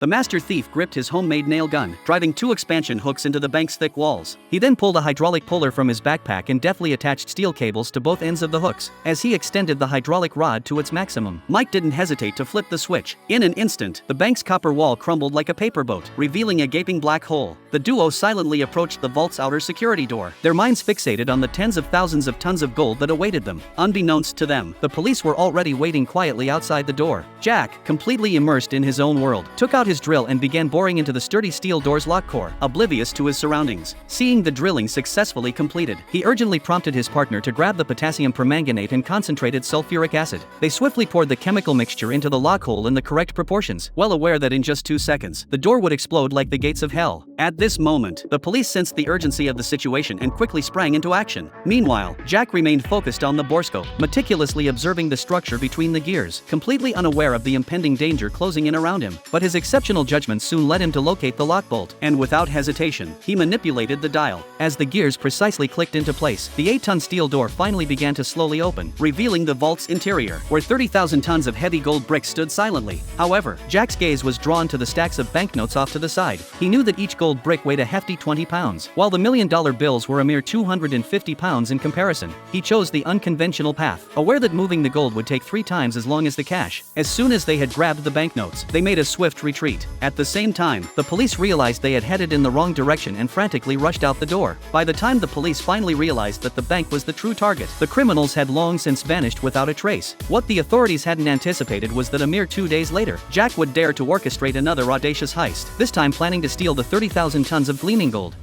The master thief gripped his homemade nail gun, driving 2 expansion hooks into the bank's thick walls. He then pulled a hydraulic puller from his backpack and deftly attached steel cables to both ends of the hooks. As he extended the hydraulic rod to its maximum, Mike didn't hesitate to flip the switch. In an instant, the bank's copper wall crumbled like a paper boat, revealing a gaping black hole. The duo silently approached the vault's outer security door, their minds fixated on the tens of thousands of tons of gold that awaited them. Unbeknownst to them, the police were already waiting quietly outside the door. Jack, completely immersed in his own world, took out his drill and began boring into the sturdy steel door's lock core, oblivious to his surroundings. Seeing the drilling successfully completed, he urgently prompted his partner to grab the potassium permanganate and concentrated sulfuric acid. They swiftly poured the chemical mixture into the lock hole in the correct proportions, well aware that in just 2 seconds, the door would explode like the gates of hell. At this moment, the police sensed the urgency of the situation and quickly sprang into action. Meanwhile, Jack remained focused on the borescope, meticulously observing the structure between the gears, completely unaware of the impending danger closing in around him. But his exceptional judgment soon led him to locate the lock bolt, and without hesitation, he manipulated the dial. As the gears precisely clicked into place, the 8-ton steel door finally began to slowly open, revealing the vault's interior, where 30,000 tons of heavy gold bricks stood silently. However, Jack's gaze was drawn to the stacks of banknotes off to the side. He knew that each gold brick weighed a hefty 20 pounds, while the $1,000,000 bills were a mere 250 pounds in comparison. He chose the unconventional path, aware that moving the gold would take 3 times as long as the cash. As soon as they had grabbed the banknotes, they made a swift retreat. At the same time, the police realized they had headed in the wrong direction and frantically rushed out the door. By the time the police finally realized that the bank was the true target, the criminals had long since vanished without a trace. What the authorities hadn't anticipated was that a mere 2 days later, Jack would dare to orchestrate another audacious heist, this time planning to steal the 30,000 tons of gleaming gold.